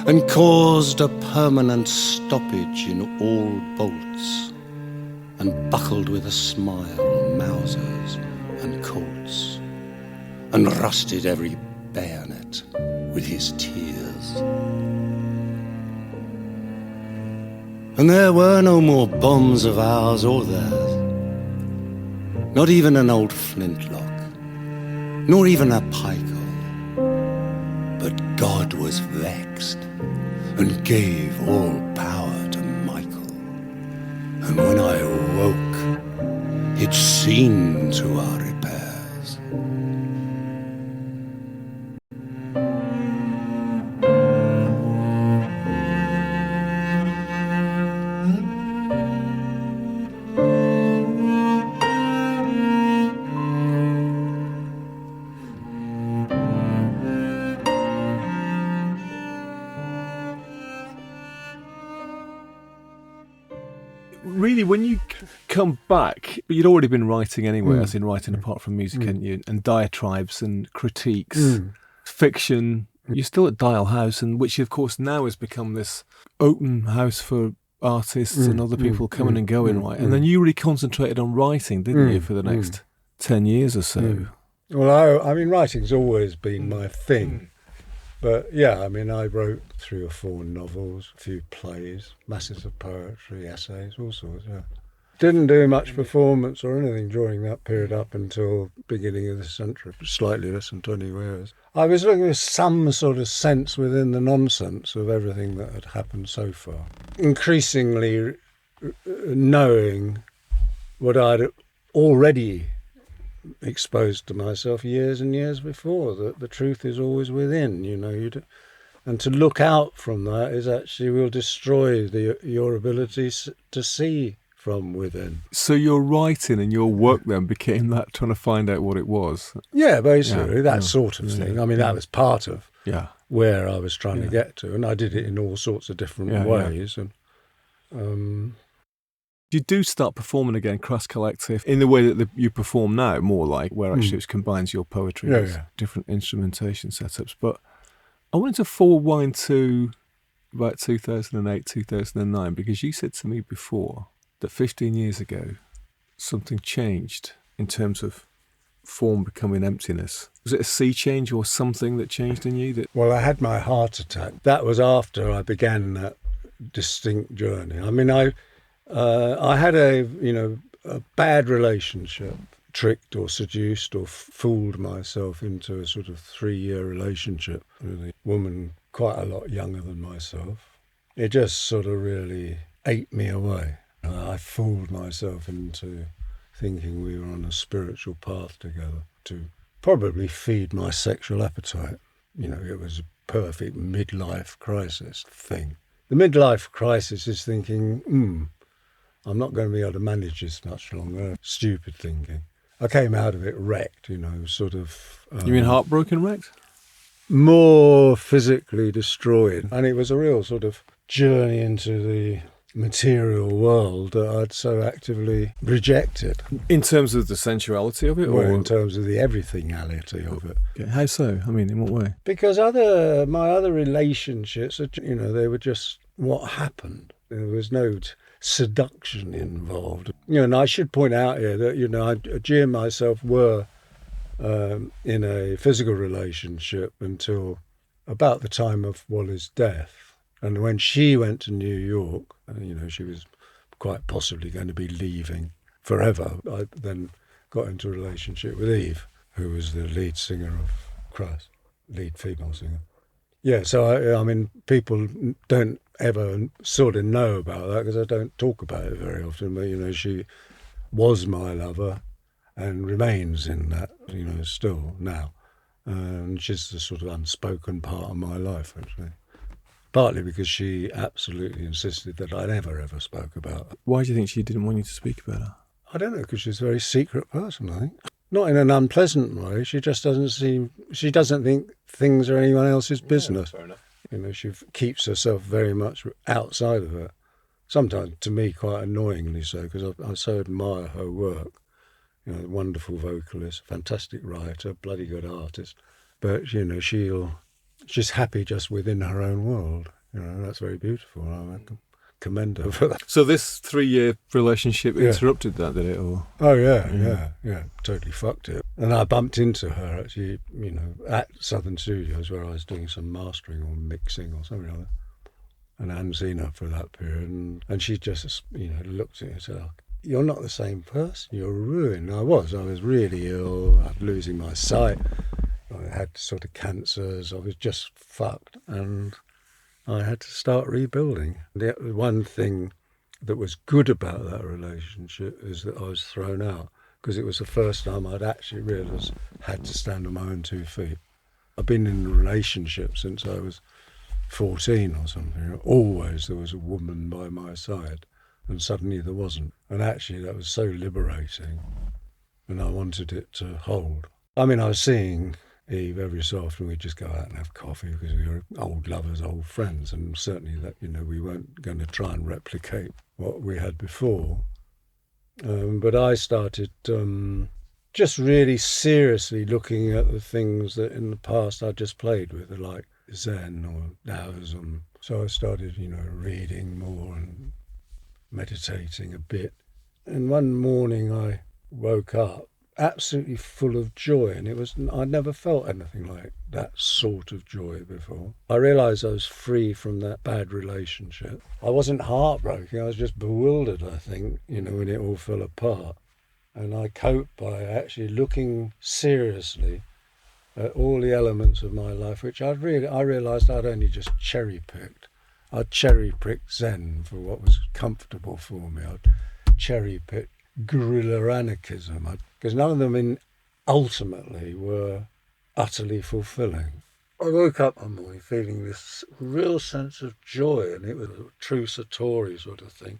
and caused a permanent stoppage in all bolts, and buckled with a smile Mausers and Colts, and rusted every bayonet with his tears. And there were no more bombs of ours or theirs, not even an old flintlock, nor even a pike-hole. But God was vexed and gave all power to Michael. And when I awoke, he'd seen to our repairs. Really, when you come back, you'd already been writing anyway, as in writing apart from music, hadn't you? And diatribes and critiques, fiction. You're still at Dial House, and which of course now has become this open house for artists and other people coming and going, right? And then you really concentrated on writing, didn't you, for the next 10 years or so? Well, I mean, writing's always been my thing. But yeah, I mean, I wrote 3 or 4 novels, a few plays, masses of poetry, essays, all sorts, yeah. Didn't do much performance or anything during that period up until beginning of the century, slightly less than 20 years. I was looking for some sort of sense within the nonsense of everything that had happened so far. Increasingly knowing what I'd already exposed to myself years and years before, that the truth is always within, and to look out from that is actually will destroy your ability to see from within. So your writing and your work then became that, trying to find out what it was? Yeah, basically, that sort of thing. I mean, that was part of where I was trying to get to, and I did it in all sorts of different ways. And you do start performing again, Crass Collective, in the way that you perform now, more like, where actually it combines your poetry with different instrumentation setups. But I wanted to forward to about 2008, 2009, because you said to me before that 15 years ago, something changed in terms of form becoming emptiness. Was it a sea change or something that changed in you? Well, I had my heart attack. That was after I began that distinct journey. I mean, I had a bad relationship, tricked or seduced or fooled myself into a sort of 3-year relationship with a woman quite a lot younger than myself. It just sort of really ate me away. I fooled myself into thinking we were on a spiritual path together to probably feed my sexual appetite. It was a perfect midlife crisis thing. The midlife crisis is thinking, I'm not going to be able to manage this much longer. Stupid thinking. I came out of it wrecked, sort of... you mean heartbroken wrecked? More physically destroyed. And it was a real sort of journey into the material world that I'd so actively rejected. In terms of the sensuality of it? Or in terms of the everythingality of it. Okay. How so? I mean, in what way? Because my other relationships, they were just what happened. There was no seduction involved. And I should point out here that, G and myself were in a physical relationship until about the time of Wally's death. And when she went to New York, she was quite possibly going to be leaving forever. I then got into a relationship with Eve, who was the lead singer of Crass, lead female singer. Yeah, so I mean, people don't ever sort of know about that because I don't talk about it very often. But, she was my lover and remains in that, still now. And she's the sort of unspoken part of my life, actually. Partly because she absolutely insisted that I never, ever spoke about her. Why do you think she didn't want you to speak about her? I don't know, because she's a very secret person, I think. Not in an unpleasant way. She just she doesn't think things are anyone else's business. Fair enough. She keeps herself very much outside of it. Sometimes, to me, quite annoyingly so, because I so admire her work. Wonderful vocalist, fantastic writer, bloody good artist. But, she's happy just within her own world. That's very beautiful. I commend her for that. So this 3-year relationship interrupted that, did it? Or? Oh, yeah. Totally fucked it. And I bumped into her, actually, at Southern Studios, where I was doing some mastering or mixing or something like that. And I hadn't seen her for that period. And she just, looked at me and said, "You're not the same person. You're ruined." I was really ill. I was losing my sight. I had sort of cancers. I was just fucked. And I had to start rebuilding. The one thing that was good about that relationship is that I was thrown out, because it was the first time I'd actually realised I had to stand on my own 2 feet. I've been in a relationship since I was 14 or something. Always there was a woman by my side, and suddenly there wasn't. And actually that was so liberating, and I wanted it to hold. I mean, I was seeing Eve every so often. We'd just go out and have coffee because we were old lovers, old friends, and certainly that, we weren't going to try and replicate what we had before. But I started just really seriously looking at the things that in the past I just played with, like Zen or Taoism. So I started, reading more and meditating a bit. And one morning I woke up absolutely full of joy, and I'd never felt anything like that sort of joy before. I realised I was free from that bad relationship. I wasn't heartbroken, I was just bewildered, I think, when it all fell apart. And I coped by actually looking seriously at all the elements of my life, which I realised I'd only just cherry-picked. I'd cherry-picked Zen for what was comfortable for me. I'd cherry-picked guerrilla anarchism, because none of them ultimately were utterly fulfilling. I woke up one morning feeling this real sense of joy, and it was a true Satori sort of thing.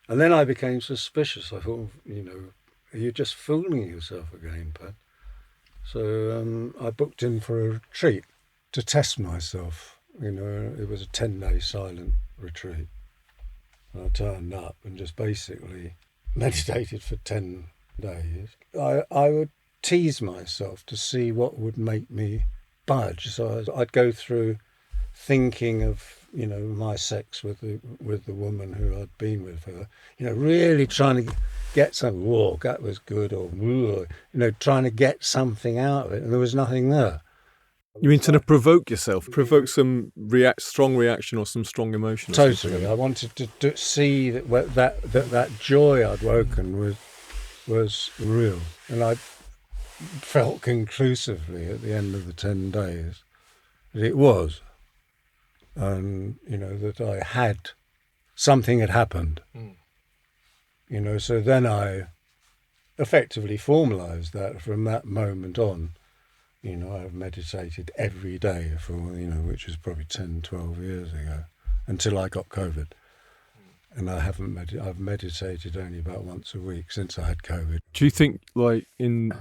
And then I became suspicious. I thought, you're just fooling yourself again, Pat. So I booked in for a retreat to test myself. It was a 10-day silent retreat. And I turned up and just basically meditated for 10 days. I would tease myself to see what would make me budge. So I'd go through thinking of, my sex with the woman who I'd been with her, really trying to get something, whoa, that was good, or, trying to get something out of it, and there was nothing there. You mean to provoke yourself, provoke some strong reaction or some strong emotion? Totally. I wanted to see that joy I'd woken was real, and I felt conclusively at the end of the 10 days that it was, and that something had happened. So then I effectively formalised that. From that moment on, I've meditated every day for, which was probably 10, 12 years ago, until I got COVID. And I've meditated only about once a week since I had COVID. Do you think, like, in,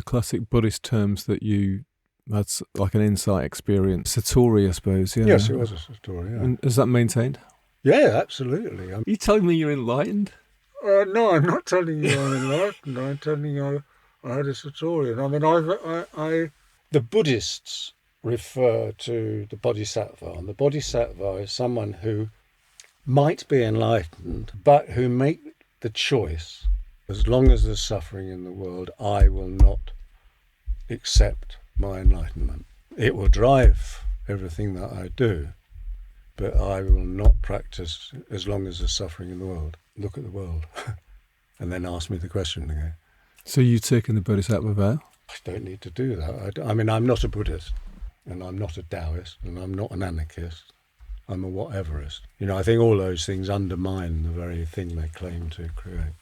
classic Buddhist terms, that you had like an insight experience? Satori, I suppose, yeah. Yes, it was a Satori, yeah. And is that maintained? Yeah, absolutely. Are you telling me you're enlightened? No, I'm not telling you I'm enlightened. I'm telling you I had a Satori. The Buddhists refer to the Bodhisattva, and the Bodhisattva is someone who might be enlightened, but who make the choice, as long as there's suffering in the world, I will not accept my enlightenment. It will drive everything that I do, but I will not practice as long as there's suffering in the world. Look at the world and then ask me the question again. So you've taken the Bodhisattva vow? I don't need to do that. I'm not a Buddhist, and I'm not a Taoist, and I'm not an anarchist. I'm a whateverist. I think all those things undermine the very thing they claim to create,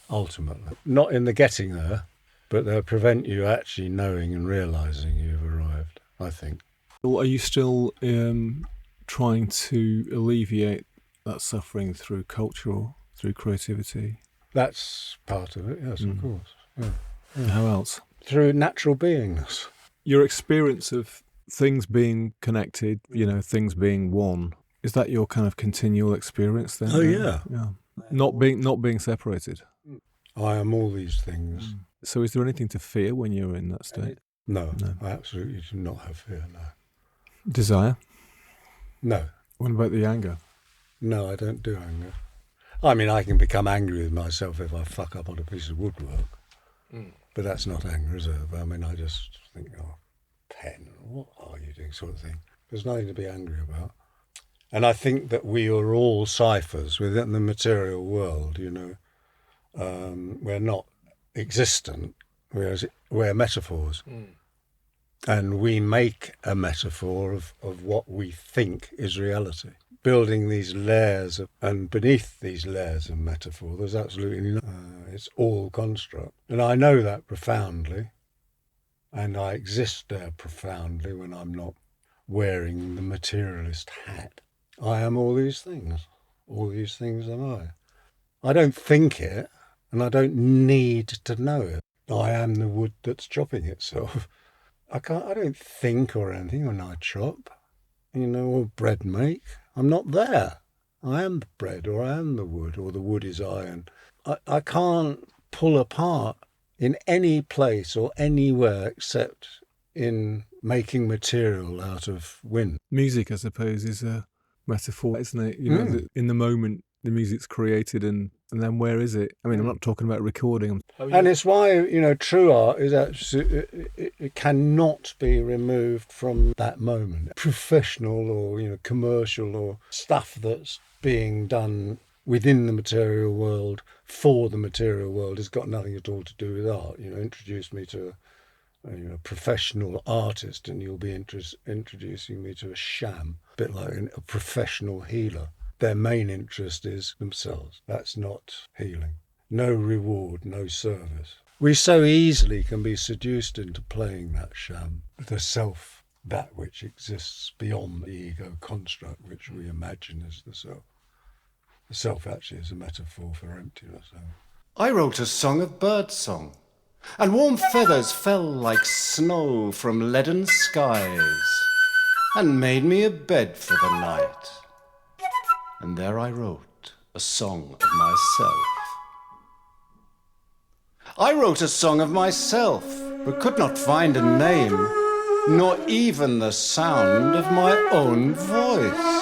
ultimately. Not in the getting there, but they'll prevent you actually knowing and realising you've arrived, I think. Well, are you still trying to alleviate that suffering through culture or through creativity? That's part of it, yes, of course. Yeah. How else? Through natural beingness. Your experience of things being connected, things being one, is that your kind of continual experience then? Oh, yeah. Yeah. Not being separated. I am all these things. So is there anything to fear when you're in that state? No. I absolutely do not have fear, no. Desire? No. What about the anger? No, I don't do anger. I can become angry with myself if I fuck up on a piece of woodwork. But that's not anger, is it? I just think, pen, what are you doing, sort of thing. There's nothing to be angry about. And I think that we are all ciphers within the material world, We're not existent, we're metaphors. And we make a metaphor of what we think is reality. Building these layers and beneath these layers of metaphor, there's absolutely it's all construct. And I know that profoundly, and I exist there profoundly when I'm not wearing the materialist hat. I am all these things. All these things am I. I don't think it, and I don't need to know it. I am the wood that's chopping itself. I don't think or anything when I chop, or bread make. I'm not there. I am the bread, or I am the wood, or the wood is I. And I can't pull apart in any place or anywhere except in making material out of wind. Music, I suppose, is a metaphor, isn't it? In the moment, the music's created and then where is it? I mean, I'm not talking about recording. And it's why, true art is actually, it cannot be removed from that moment. Professional or, commercial or stuff that's being done within the material world for the material world has got nothing at all to do with art. Introduce me to a professional artist and you'll be introducing me to a sham, a bit like a professional healer. Their main interest is themselves. That's not healing. No reward, no service. We so easily can be seduced into playing that sham, the self, that which exists beyond the ego construct which we imagine as the self. The self actually is a metaphor for emptiness. I wrote a song of birdsong, and warm feathers fell like snow from leaden skies, and made me a bed for the night. And there I wrote a song of myself. I wrote a song of myself, but could not find a name, nor even the sound of my own voice.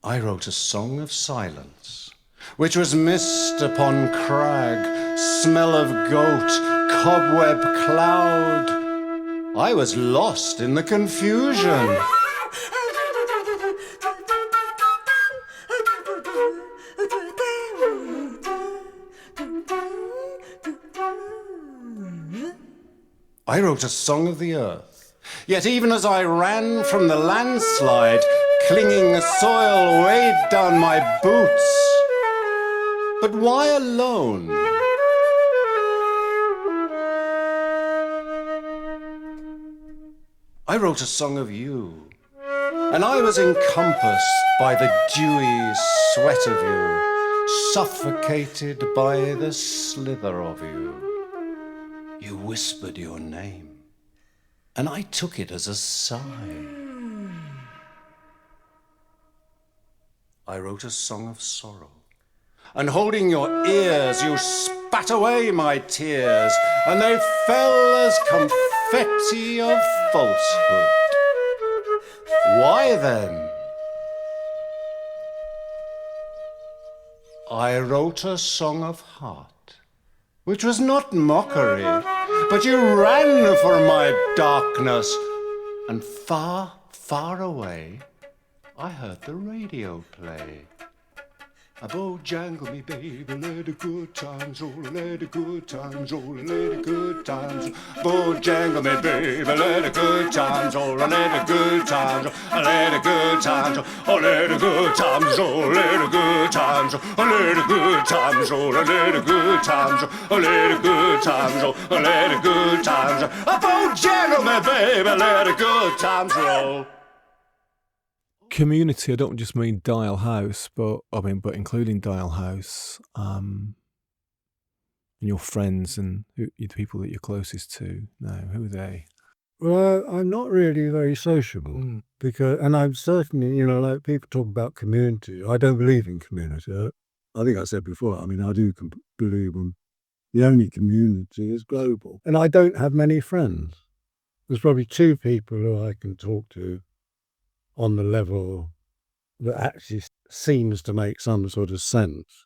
I wrote a song of silence, which was mist upon crag, smell of goat, cobweb cloud. I was lost in the confusion. I wrote a song of the earth, yet even as I ran from the landslide, clinging the soil weighed down my boots. But why alone? I wrote a song of you, and I was encompassed by the dewy sweat of you, suffocated by the slither of you. You whispered your name, and I took it as a sigh. I wrote a song of sorrow, and holding your ears, you spat away my tears, and they fell as confetti of falsehood. Why then? I wrote a song of heart, which was not mockery, but you ran for my darkness, and far, far away, I heard the radio play. A Bojangle me baby, let the good times roll, let the good times roll, let the good times roll. Bojangle me baby, let the good times roll, let the good times roll, let the good times roll, oh let the good times roll, let the good times roll, oh let the good times roll, let the good times roll, oh let the good times roll, oh let the good times roll. A Bojangle me baby, let the good times roll. Community, I don't just mean Dial House, but including Dial House, and your friends and the people that you're closest to now. Who are they? Well, I'm not really very sociable and I'm certainly, like people talk about community. I don't believe in community. I think I said before, I do believe the only community is global. And I don't have many friends. There's probably two people who I can talk to on the level that actually seems to make some sort of sense.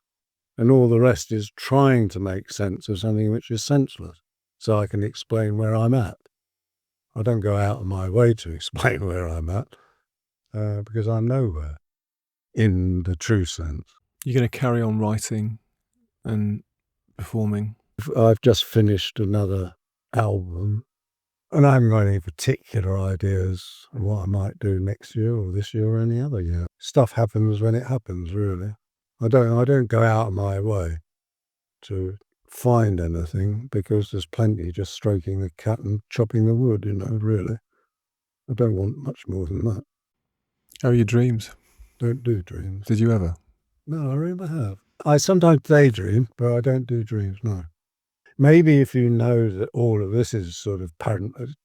And all the rest is trying to make sense of something which is senseless, so I can explain where I'm at. I don't go out of my way to explain where I'm at, because I'm nowhere, in the true sense. You're going to carry on writing and performing? I've just finished another album, and I haven't got any particular ideas of what I might do next year or this year or any other year. Stuff happens when it happens, really. I don't go out of my way to find anything, because there's plenty just stroking the cat and chopping the wood, really. I don't want much more than that. How are your dreams? Don't do dreams. Did you ever? No, I really have. I sometimes daydream, but I don't do dreams, no. Maybe if you know that all of this is sort of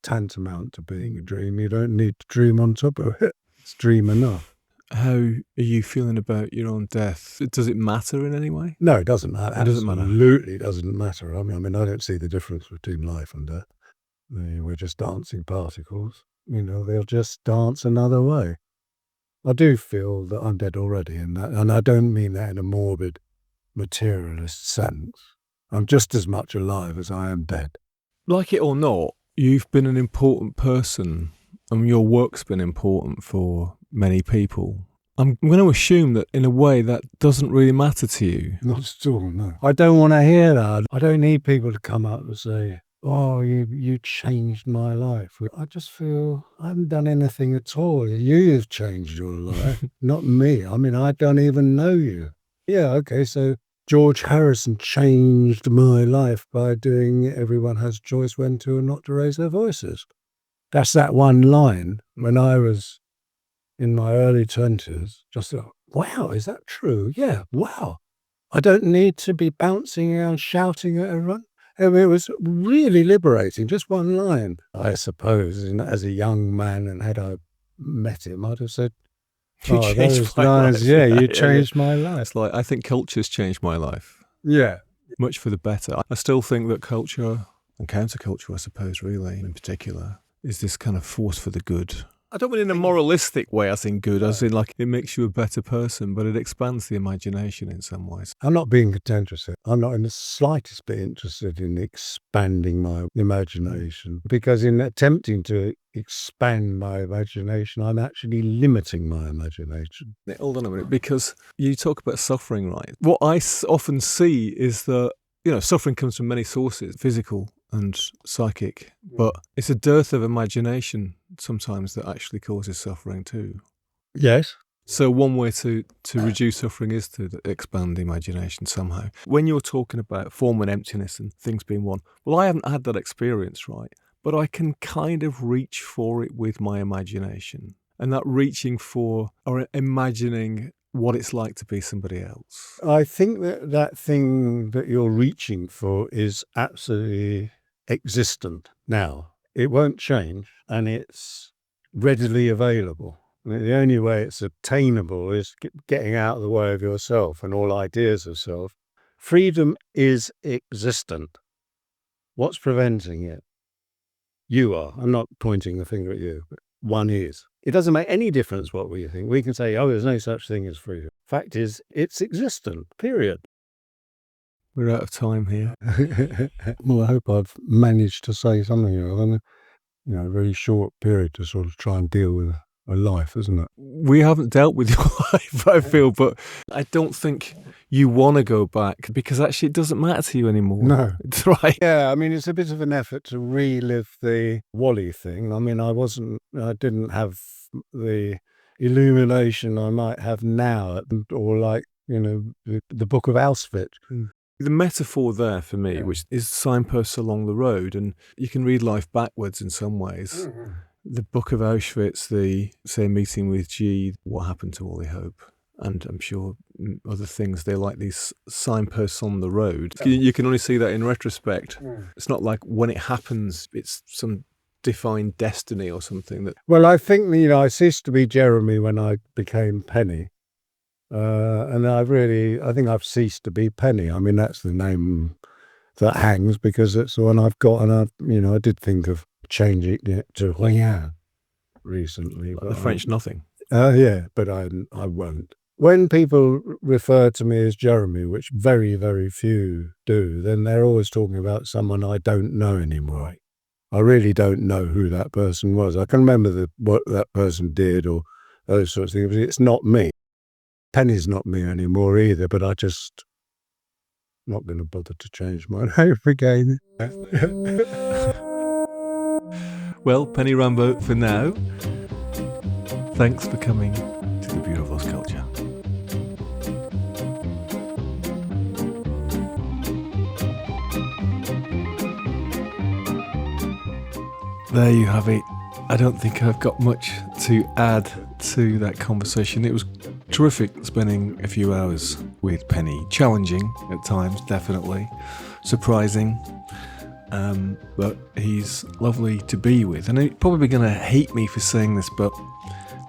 tantamount to being a dream, you don't need to dream on top of it. It's dream enough. How are you feeling about your own death? Does it matter in any way? No, it doesn't matter. It doesn't matter. Absolutely doesn't matter. I mean, I don't see the difference between life and death. We're just dancing particles. they'll just dance another way. I do feel that I'm dead already in that, and I don't mean that in a morbid, materialist sense. I'm just as much alive as I am dead. Like it or not, you've been an important person, and your work's been important for many people. I'm going to assume that in a way that doesn't really matter to you. Not at all, no. I don't want to hear that. I don't need people to come up and say, oh, you changed my life. I just feel I haven't done anything at all. You've changed your life, not me. I mean, I don't even know you. Yeah, okay, so George Harrison changed my life by doing Everyone Has Choice When to and Not to Raise Their Voices. That's that one line when I was in my early 20s. Just like, wow, is that true? Yeah, wow. I don't need to be bouncing around shouting at everyone. I mean, it was really liberating, just one line. I suppose, as a young man, and had I met him, I'd have said, You changed my lines, life. yeah, you changed my life. It's like, I think culture's changed my life. Yeah. Much for the better. I still think that culture, and counterculture, I suppose, really, in particular, is this kind of force for the good. I don't mean in a moralistic way, as in good, as in like it makes you a better person, but it expands the imagination in some ways. I'm not being contentious here. I'm not in the slightest bit interested in expanding my imagination, because in attempting to expand my imagination, I'm actually limiting my imagination. Hold on a minute, because you talk about suffering, right? What I often see is that, suffering comes from many sources, physical and psychic, but it's a dearth of imagination sometimes that actually causes suffering too. Yes. So one way to reduce suffering is to expand the imagination somehow. When you're talking about form and emptiness and things being one, well, I haven't had that experience, right? But I can kind of reach for it with my imagination. And that reaching for or imagining what it's like to be somebody else. I think that thing that you're reaching for is absolutely existent now. It won't change, and it's readily available. I mean, the only way it's attainable is getting out of the way of yourself and all ideas of self. Freedom is existent. What's preventing it? You are. I'm not pointing the finger at you, but one is. It doesn't make any difference what we think. We can say, oh, there's no such thing as freedom. Fact is, it's existent, period. We're out of time here. Well, I hope I've managed to say something in a very short period to sort of try and deal with a life, isn't it? We haven't dealt with your life, I feel, but I don't think you want to go back because actually it doesn't matter to you anymore. No. It's right. Yeah, I mean, it's a bit of an effort to relive the Wally thing. I mean, I didn't have the illumination I might have now, or like, the Book of Auschwitz. The metaphor there for me, which is signposts along the road, and you can read life backwards in some ways. Mm-hmm. The Book of Auschwitz, the, say, meeting with G, what happened to Wally Hope, and I'm sure other things, they're like these signposts on the road. You can only see that in retrospect. Mm. It's not like when it happens, it's some defined destiny or something. That. Well, I think, I ceased to be Jeremy when I became Penny. And I think I've ceased to be Penny. I mean, that's the name that hangs because it's the one I've got. And I did think of changing it to rien recently. Like the French nothing. Yeah, but I won't. When people refer to me as Jeremy, which very, very few do, then they're always talking about someone I don't know anymore. I really don't know who that person was. I can remember what that person did or those sorts of things. But it's not me. Penny's not me anymore either, but I just not going to bother to change my name again. Well, Penny Rimbaud for now. Thanks for coming to the Bureau of Culture. There you have it. I don't think I've got much to add to that conversation. It was terrific spending a few hours with Penny. Challenging at times, definitely. Surprising. But he's lovely to be with. And he's probably going to hate me for saying this, but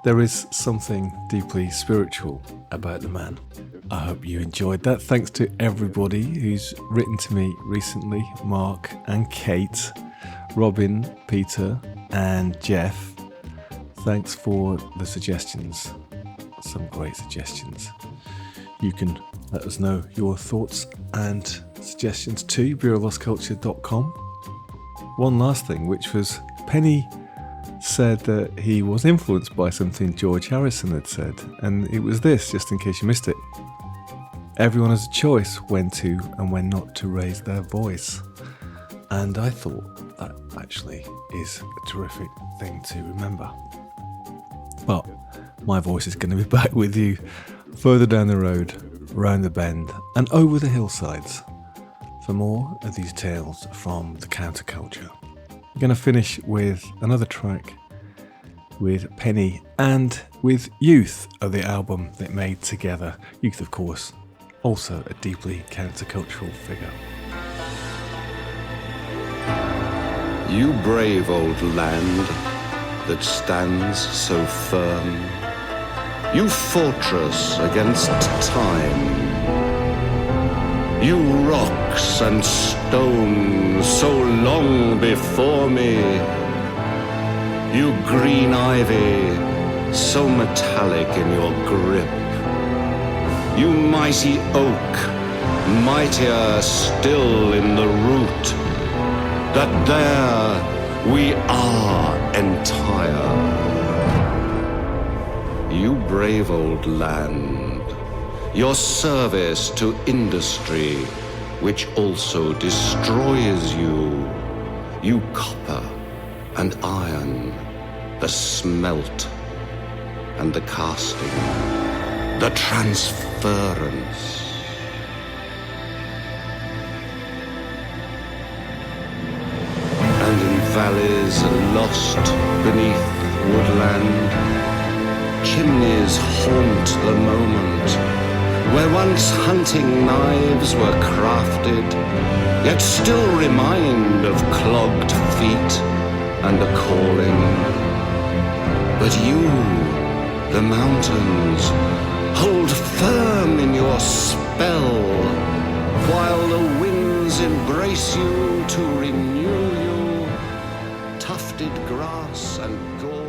there is something deeply spiritual about the man. I hope you enjoyed that. Thanks to everybody who's written to me recently. Mark and Kate, Robin, Peter and Jeff Thanks for the suggestions. Some great suggestions. You can let us know your thoughts and suggestions to bureaulostculture.com. One last thing, which was Penny said that he was influenced by something George Harrison had said, and it was this, just in case you missed it. Everyone has a choice when to and when not to raise their voice. And I thought that actually is a terrific thing to remember. But my voice is going to be back with you further down the road, round the bend, and over the hillsides for more of these tales from the counterculture. I'm going to finish with another track with Penny and with Youth of the album they made together. Youth, of course, also a deeply countercultural figure. You brave old land that stands so firm, you fortress against time, you rocks and stones so long before me, you green ivy so metallic in your grip, you mighty oak, mightier still in the root, that there we are entire. You brave old land, your service to industry, which also destroys you, you copper and iron, the smelt and the casting, the transference. And in valleys lost beneath woodland, chimneys haunt the moment, where once hunting knives were crafted, yet still remind of clogged feet and a calling. But you, the mountains, hold firm in your spell, while the winds embrace you to renew you, tufted grass and gorse.